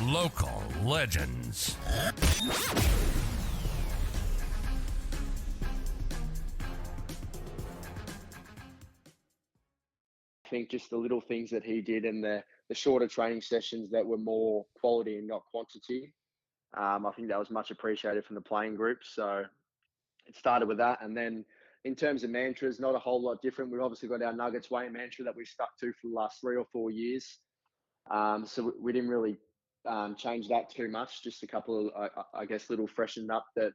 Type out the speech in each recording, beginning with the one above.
Local legends. I think just the little things that he did and the shorter training sessions that were more quality and not quantity. I think that was much appreciated from the playing group. So it started with that. And then in terms of mantras, not a whole lot different. We've obviously got our Nuggets Way mantra that we've stuck to for the last 3 or 4 years. So we didn't really change that too much. Just a couple of, I guess, little freshened up that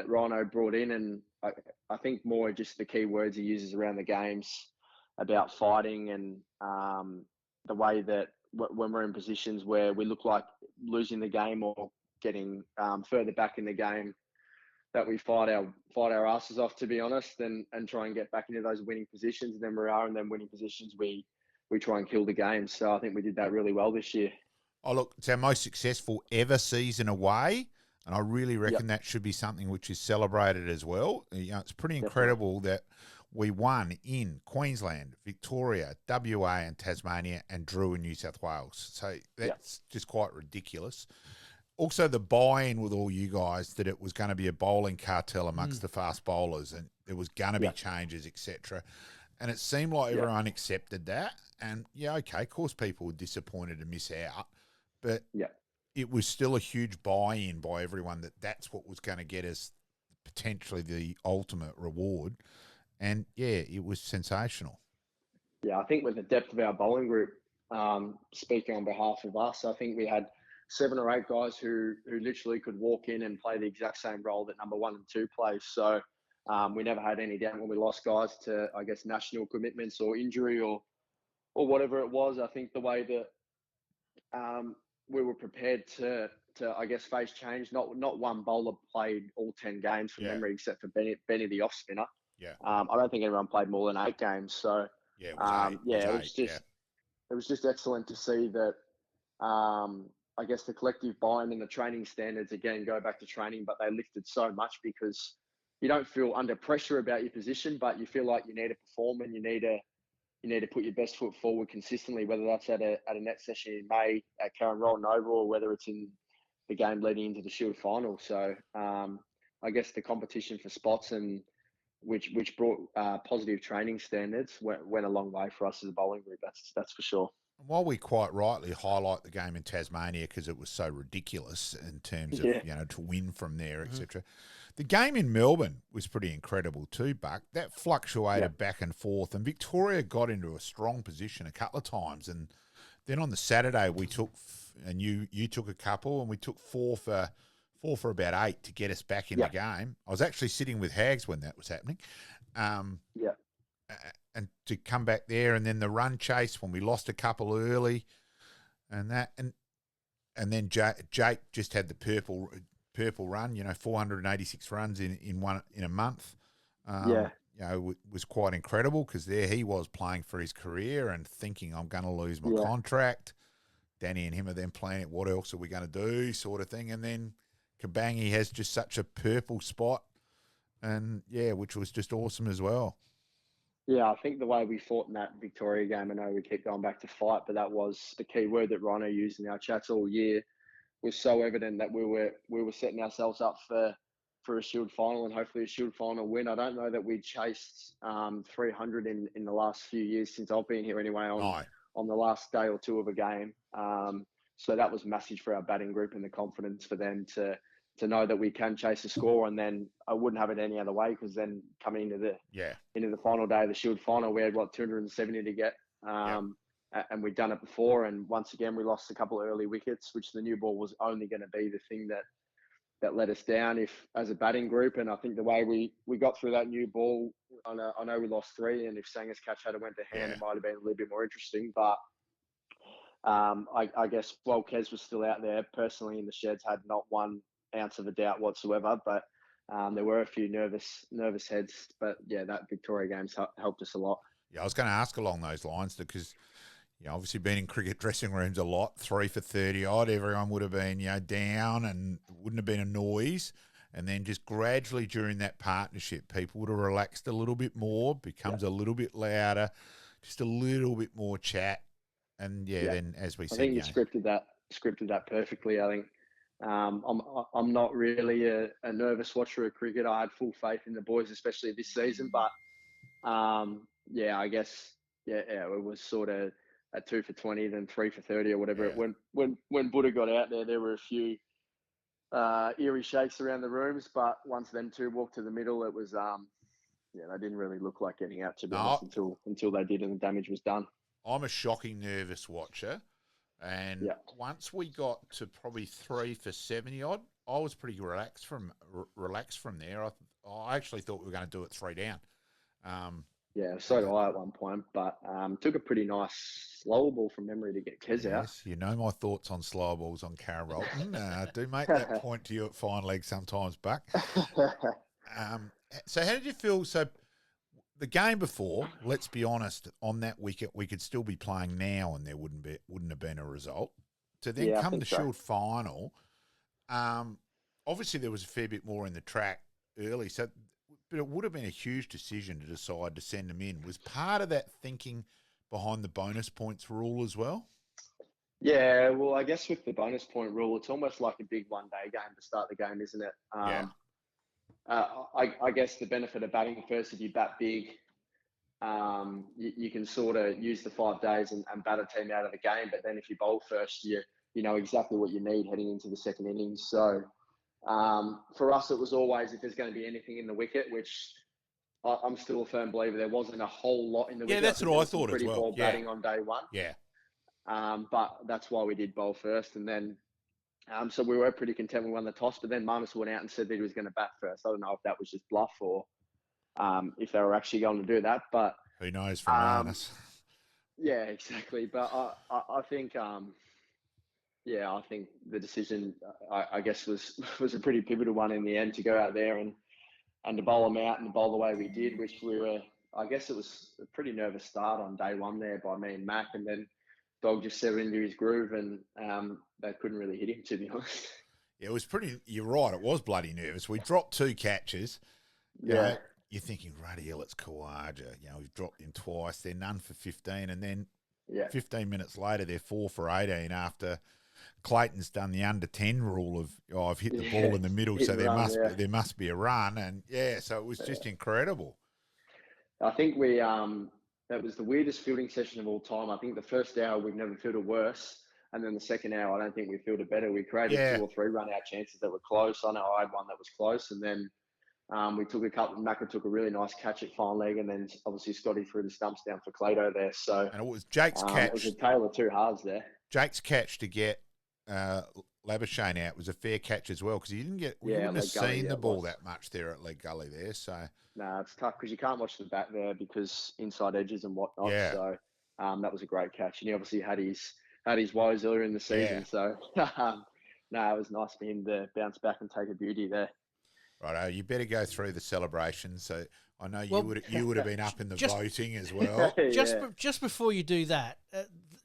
Rhino brought in. And I think more just the key words he uses around the games about fighting and the way that when we're in positions where we look like losing the game or getting further back in the game, that we fight our asses off, to be honest, and try and get back into those winning positions. And then we are in them winning positions, we try and kill the game. So I think we did that really well this year. Oh, look, it's our most successful ever season away, and I really reckon that should be something which is celebrated as well. You know, it's pretty incredible that we won in Queensland, Victoria, WA and Tasmania, and drew in New South Wales. So that's just quite ridiculous. Also, the buy-in with all you guys that it was going to be a bowling cartel amongst the fast bowlers and there was going to be changes, etc. And it seemed like everyone accepted that. And, okay, of course people were disappointed to miss out. But it was still a huge buy-in by everyone that that's what was going to get us potentially the ultimate reward. And, it was sensational. Yeah, I think with the depth of our bowling group, speaking on behalf of us, I think we had 7 or 8 guys who literally could walk in and play the exact same role that number 1 and 2 play. So we never had any doubt when we lost guys to, I guess, national commitments or injury or whatever it was. I think the way that we were prepared to I guess face change. Not one bowler played all 10 games from memory except for Benny the off spinner. Yeah. I don't think anyone played more than 8 games. So it was it was just excellent to see that. I guess the collective buy-in and the training standards, again, go back to training, but they lifted so much because you don't feel under pressure about your position, but you feel like you need to perform and you need to put your best foot forward consistently, whether that's at a net session in May at Karen Roll Nova or whether it's in the game leading into the Shield final. So I guess the competition for spots and which brought positive training standards went a long way for us as a bowling group. That's for sure. While we quite rightly highlight the game in Tasmania because it was so ridiculous in terms of, to win from there, etc., the game in Melbourne was pretty incredible too, Buck. That fluctuated back and forth, and Victoria got into a strong position a couple of times. And then on the Saturday, we took, and you took a couple, and we took four for about 8 to get us back in the game. I was actually sitting with Hags when that was happening. And to come back there, and then the run chase when we lost a couple early, and then Jake just had the purple run, 486 runs in a month. Was quite incredible because there he was playing for his career and thinking I'm going to lose my contract. Danny and him are then planning what else are we going to do, sort of thing, and then kabang, he has just such a purple spot, and which was just awesome as well. Yeah, I think the way we fought in that Victoria game, I know we keep going back to fight, but that was the key word that Rhino used in our chats all year, was so evident that we were setting ourselves up for a Shield final and hopefully a Shield final win. I don't know that we chased 300 in the last few years since I've been here anyway on the last day or two of a game. So that was massive for our batting group and the confidence for them to know that we can chase a score, and then I wouldn't have it any other way because then coming into the final day of the Shield final, we had 270 to get, and we'd done it before, and once again we lost a couple of early wickets, which the new ball was only going to be the thing that let us down as a batting group. And I think the way we got through that new ball, I know we lost 3, and if Sanger's catch had went to hand, it might have been a little bit more interesting, but I guess while Kez was still out there, personally in the sheds had not one ounce of a doubt whatsoever, but there were a few nervous heads, but that Victoria game's helped us a lot. I was going to ask along those lines because obviously been in cricket dressing rooms a lot, 3 for 30 odd, everyone would have been down and wouldn't have been a noise, and then just gradually during that partnership people would have relaxed a little bit more, becomes a little bit louder, just a little bit more chat, and then as we said, I think you scripted that scripted that perfectly. I think I'm not really a nervous watcher of cricket. I had full faith in the boys, especially this season. But I guess it was sort of a 2 for 20, then 3 for 30 or whatever. Yeah. When Buddha got out there were a few eerie shakes around the rooms, but once them two walked to the middle, it was they didn't really look like getting out, to be honest, until they did and the damage was done. I'm a shocking nervous watcher, and once we got to probably 3 for 70 odd, I was pretty relaxed from there. I actually thought we were going to do it 3 down. So did I at one point, but took a pretty nice slow ball from memory to get Kez out. Yes, you know my thoughts on slow balls on Karen Rolton. I do make that point to you at fine leg sometimes, Buck. So how did you feel? So the game before, let's be honest, on that wicket we could still be playing now, and there wouldn't have been a result. To then come the Shield final, obviously there was a fair bit more in the track early, but it would have been a huge decision to decide to send them in. Was part of that thinking behind the bonus points rule as well? Yeah, well, I guess with the bonus point rule, it's almost like a big one-day game to start the game, isn't it? I guess the benefit of batting first, if you bat big, you can sort of use the 5 days and bat a team out of the game. But then if you bowl first, you know exactly what you need heading into the second innings. So for us, it was always, if there's going to be anything in the wicket, which I'm still a firm believer, there wasn't a whole lot in the wicket. Yeah, that's what I thought as well. Pretty ball batting on day one. Yeah. But that's why we did bowl first. And then, so we were pretty content we won the toss, but then Marnus went out and said that he was going to bat first. I don't know if that was just bluff or if they were actually going to do that, but who knows from Marnus? Yeah, exactly. But I think, I think the decision, I guess, was a pretty pivotal one in the end to go out there and to bowl them out and bowl the way we did, which we were, I guess it was a pretty nervous start on day one there by me and Mac, and then Dog just settled into his groove and they couldn't really hit him, to be honest. Yeah, it was pretty, you're right, it was bloody nervous. We dropped 2 catches. You're thinking, ruddy hell, it's Kawaja. We've dropped him twice. They're none for 15. And then 15 minutes later, they're 4 for 18 after Clayton's done the under 10 rule of, I've hit the ball in the middle, so there must be a run. And, so it was just incredible. I think that was the weirdest fielding session of all time. I think the first hour we've never fielded worse. And then the second hour, I don't think we fielded better. We created 2 or 3 run-out chances that were close. I know I had one that was close. And then we took a couple. Macra took a really nice catch at fine leg, and then obviously Scotty threw the stumps down for Clado there. So, and it was Jake's catch. It was a tale of 2 halves there. Jake's catch to get Labuschagne out was a fair catch as well, because we wouldn't have seen the ball that much there at leg gully there. So it's tough because you can't watch the bat there because inside edges and whatnot. Yeah. So that was a great catch, and he obviously had his woes earlier in the season. So it was nice for him to bounce back and take a beauty there. Righto, you better go through the celebrations. So I know you would have been up in the voting as well. Just before you do that,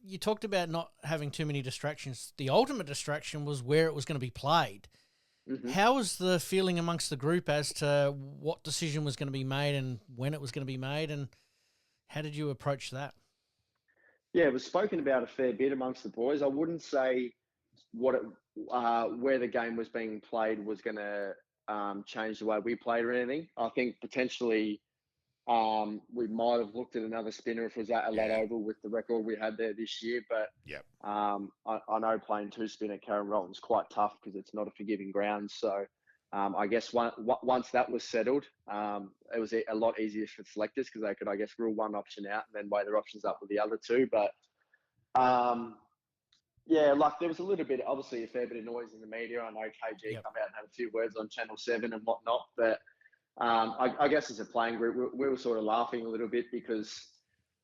you talked about not having too many distractions. The ultimate distraction was where it was going to be played. Mm-hmm. How was the feeling amongst the group as to what decision was going to be made and when it was going to be made, and how did you approach that? Yeah, it was spoken about a fair bit amongst the boys. I wouldn't say where the game was being played was going to change the way we played or anything. I think potentially we might have looked at another spinner if it was at a Oval with the record we had there this year. But I know playing 2 spin at Karen Rolton is quite tough because it's not a forgiving ground. So I guess once that was settled, it was a lot easier for selectors because they could, I guess, rule one option out and then weigh their options up with the other 2. But there was a little bit, obviously a fair bit of noise in the media. I know KG come out and had a few words on Channel 7 and whatnot, but I guess as a playing group, we were sort of laughing a little bit because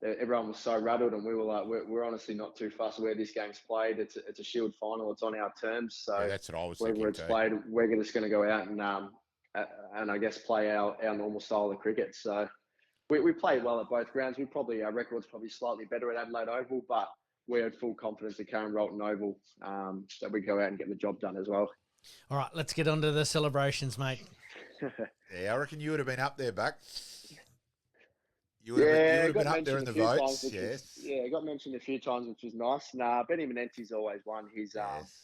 everyone was so rattled, and we were like, we're honestly not too fussed where this game's played. It's a Shield final. It's on our terms. So that's what I was thinking. Whether it's played, we're just going to go out and I guess play our normal style of cricket. So we played well at both grounds. Our record's probably slightly better at Adelaide Oval, but we had full confidence at Karen Rolton Oval that we go out and get the job done as well. All right, let's get on to the celebrations, mate. I reckon you would have been up there, Buck. You would have been got up there in mentioned the a few votes, times, yes. yeah, got mentioned a few times, which was nice. Nah, Benny Manenti's always won. Yes.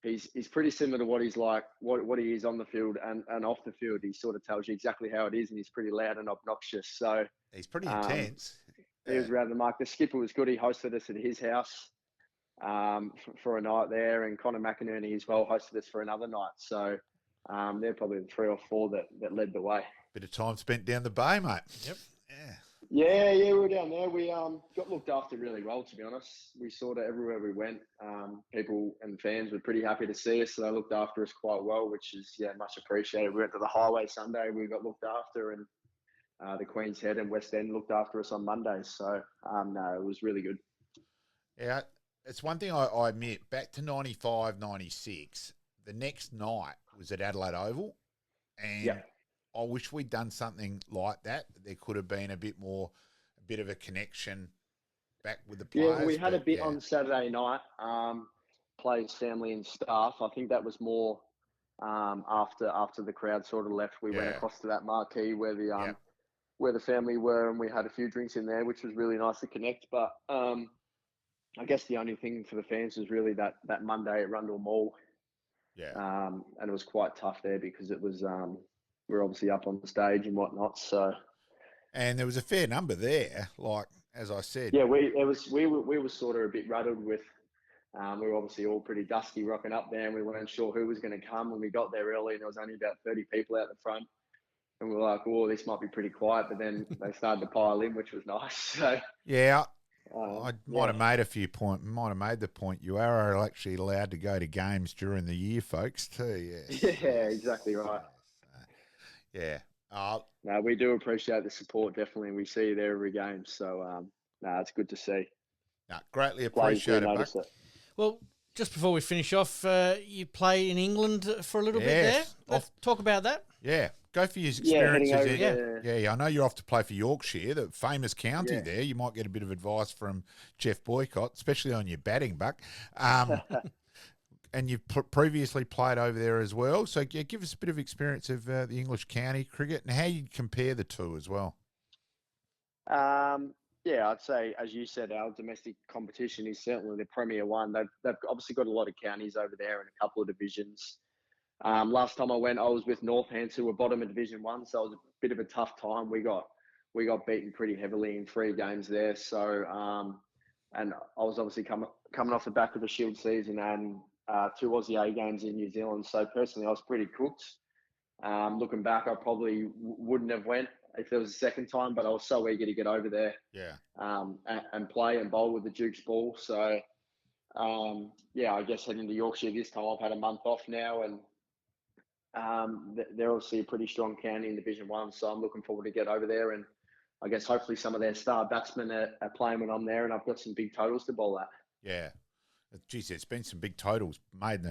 He's pretty similar to what he's like, what he is on the field and off the field. He sort of tells you exactly how it is, and he's pretty loud and obnoxious. So He's pretty intense. He was around the mark. The skipper was good. He hosted us at his house for a night there, and Connor McInerney as well hosted us for another night. So they're probably the 3 or 4 that led the way. Bit of time spent down the bay, mate. Yep. Yeah, we were down there. We got looked after really well, to be honest. We sort of everywhere we went, people and fans were pretty happy to see us, so they looked after us quite well, which is much appreciated. We went to the Highway Sunday, we got looked after, and the Queen's Head and West End looked after us on Mondays. So no, it was really good. Yeah, it's one thing I admit, back to 95, 96, the next night was at Adelaide Oval, and I wish we'd done something like that. There could have been a bit of a connection back with the players. Yeah, we had a bit on Saturday night, players, family and staff. I think that was more after the crowd sort of left. We went across to that marquee where the family were, and we had a few drinks in there, which was really nice to connect. But I guess the only thing for the fans was really that Monday at Rundle Mall. Yeah. And it was quite tough there because it was we were obviously up on the stage and whatnot. So, and there was a fair number there, like as I said. Yeah, we were sort of a bit rattled with. We were obviously all pretty dusty rocking up there, and we weren't sure who was going to come. When we got there early, and there was only about 30 people out the front, and we were like, "Oh, this might be pretty quiet." But then they started to pile in, which was nice. So yeah. I might have made the point you are actually allowed to go to games during the year, folks, too. Yes. Yeah, exactly right. Yeah. No, we do appreciate the support, definitely. We see you there every game. So, it's good to see. No, greatly appreciate it. Well, just before we finish off, you play in England for a little bit there. Let's talk about that. Yeah. Go for your experiences. Yeah. I know you're off to play for Yorkshire, the famous county there. You might get a bit of advice from Jeff Boycott, especially on your batting, Buck. And you've previously played over there as well. So give us a bit of experience of the English county cricket and how you compare the two as well. I'd say, as you said, our domestic competition is certainly the Premier one. They've obviously got a lot of counties over there and a couple of divisions. Last time I went, I was with Northants, who were bottom of Division 1, so it was a bit of a tough time. We got beaten pretty heavily in 3 games there. So, and I was obviously coming off the back of a Shield season and 2 Aussie A games in New Zealand. So personally, I was pretty cooked. Looking back, I probably wouldn't have went if there was a second time, but I was so eager to get over there. And play and bowl with the Duke's ball. So, I guess heading to Yorkshire this time, I've had a month off now, and they're obviously a pretty strong county in Division 1, so I'm looking forward to get over there, and I guess hopefully some of their star batsmen are playing when I'm there, and I've got some big totals to bowl at. Yeah. Geez, there's been some big totals made.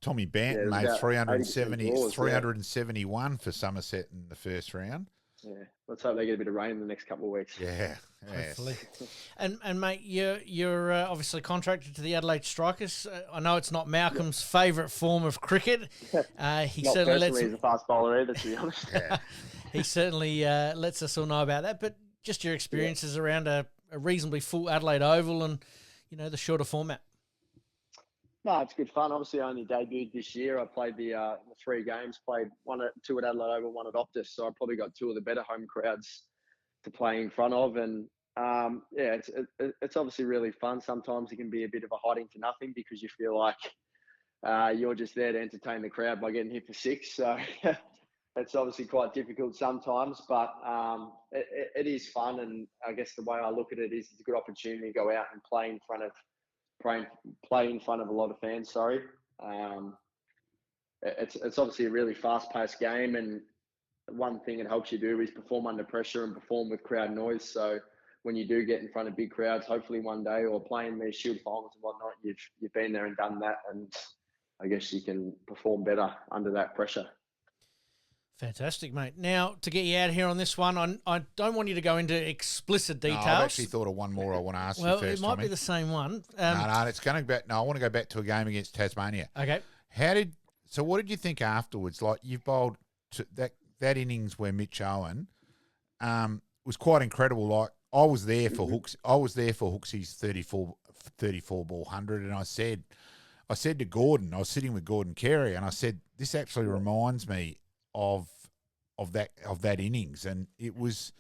Tommy Banton made 371 for Somerset in the first round. Yeah, let's hope they get a bit of rain in the next couple of weeks. Yeah, hopefully. And mate, you're obviously contracted to the Adelaide Strikers. I know it's not Malcolm's favourite form of cricket. He not certainly personally as a fast bowler either, to be honest. He certainly lets us all know about that. But just your experiences around a reasonably full Adelaide Oval and the shorter format. No, it's good fun. Obviously, I only debuted this year. I played the 3 games, played 2 at Adelaide Oval, 1 at Optus. So I probably got 2 of the better home crowds to play in front of. And it's obviously really fun. Sometimes it can be a bit of a hiding to nothing because you feel like you're just there to entertain the crowd by getting hit for 6. So it's obviously quite difficult sometimes, but it is fun. And I guess the way I look at it is it's a good opportunity to go out and play in front of a lot of fans. It's obviously a really fast-paced game, and one thing it helps you do is perform under pressure and perform with crowd noise. So when you do get in front of big crowds, hopefully one day, or playing these Shield finals and whatnot, you've been there and done that, and I guess you can perform better under that pressure. Fantastic, mate. Now, to get you out here on this one, I don't want you to go into explicit details. No, I've actually thought of one more I want to ask you first. Well, it might be the same one. No, it's going back. No, I want to go back to a game against Tasmania. Okay. So what did you think afterwards? Like, you've bowled that innings where Mitch Owen, was quite incredible. Like I was there for Mm-hmm. Hooks. I was there for Hooksy's 34 ball 100, and I said to Gordon, I was sitting with Gordon Carey, and I said, this actually reminds me of that innings, and it was.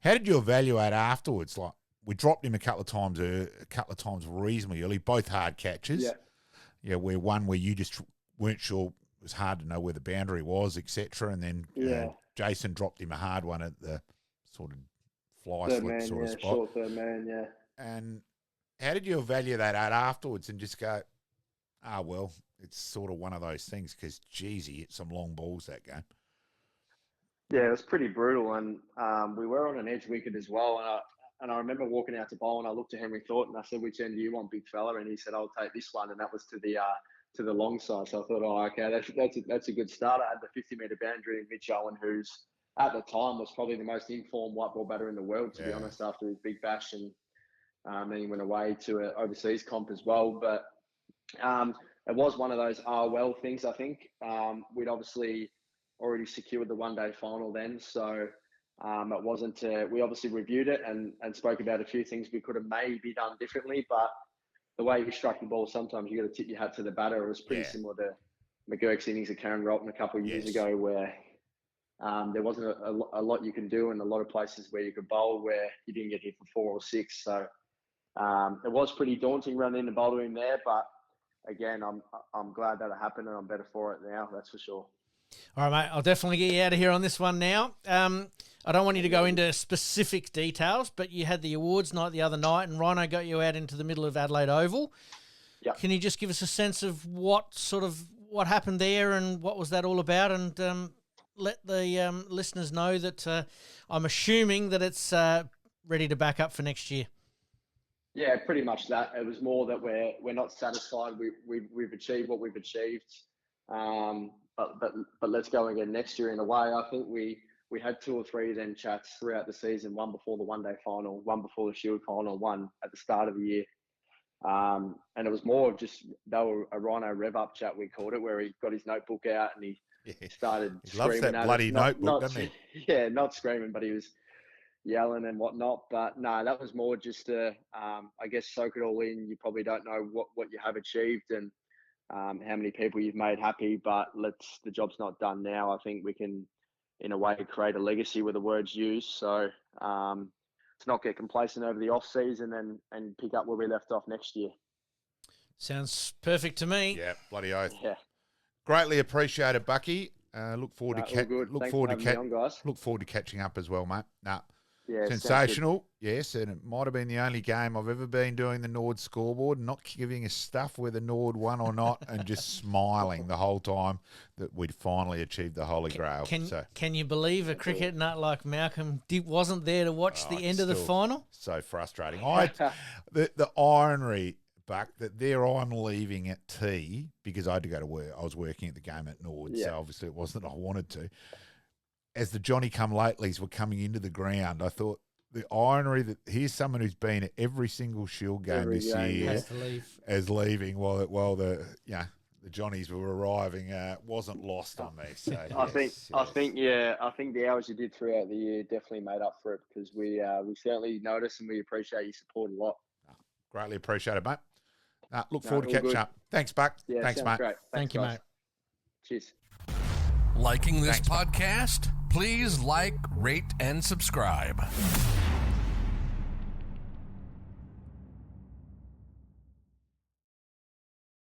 How did you evaluate afterwards? Like we dropped him a couple of times reasonably early, both hard catches. Yeah, where you just weren't sure. It was hard to know where the boundary was, etc. And then Jason dropped him a hard one at the sort of fly slip sort of spot. Short third man, yeah. And how did you evaluate that afterwards and just go, well, it's sort of one of those things because, geez, he hit some long balls that game. Yeah, it was pretty brutal, and we were on an edge wicket as well. And I remember walking out to bowl, and I looked at Henry Thornton. I said, "Which end do you want, big fella?" And he said, "I'll take this one," and that was to the long side. So I thought, okay, that's a good start. I had the 50-metre boundary in Mitch Owen, who's at the time was probably the most informed white ball batter in the world, to be honest, after his big bash, and then he went away to an overseas comp as well. But it was one of those things. I think we'd obviously already secured the one-day final then, so it wasn't. We obviously reviewed it and spoke about a few things we could have maybe done differently, but the way he struck the ball, sometimes you got to tip your hat to the batter. It was pretty similar to McGurk's innings of Karen Rolton a couple of years ago, where there wasn't a lot you can do, and a lot of places where you could bowl where you didn't get hit for 4 or 6. So it was pretty daunting running in the bowl to him there, but again, I'm glad that it happened, and I'm better for it now. That's for sure. All right, mate. I'll definitely get you out of here on this one now. I don't want you to go into specific details, but you had the awards night the other night, and Rhino got you out into the middle of Adelaide Oval. Yep. Can you just give us a sense of what happened there and what was that all about, and let the listeners know that I'm assuming that it's ready to back up for next year. Yeah, pretty much that. It was more that we're not satisfied. We've achieved what we've achieved, but let's go again next year. In a way, I think we had 2 or 3 then chats throughout the season. One before the one-day final, one before the Shield final, one at the start of the year. And it was more of just a Rhino rev up chat, we called it, where he got his notebook out and he started he screaming. loves that bloody notebook, doesn't he? Yeah, not screaming, but he was yelling and whatnot. But no, that was more just to, I guess, soak it all in. You probably don't know what you have achieved and how many people you've made happy, but the job's not done now. I think we can, in a way, create a legacy with the words used. So to not get complacent over the off season and pick up where we left off next year. Sounds perfect to me. Yeah, bloody oath. Yeah. Greatly appreciated, Bucky. Look forward to catching up as well, mate. Yeah, sensational. Yes, and it might have been the only game I've ever been doing the Nord scoreboard, not giving a stuff whether Nord won or not, and just smiling the whole time that we'd finally achieved the Holy Grail. Can you believe a cricket nut like Malcolm wasn't there to watch the end of the final? So frustrating. The irony, Buck, that I'm leaving at tea because I had to go to work. I was working at the game at Nord, so obviously it wasn't that I wanted to. As the Johnny-come-latelys were coming into the ground, I thought the irony that here's someone who's been at every single Shield game this year as leaving while the Johnnies were arriving wasn't lost on me. So I think the hours you did throughout the year definitely made up for it, because we certainly notice and we appreciate your support a lot. Greatly appreciate it, mate. Look forward to catching up. Thanks, Buck. Yeah, thanks, mate. Great. Thank you, guys. mate. Cheers. Liking this podcast? Please like, rate, and subscribe.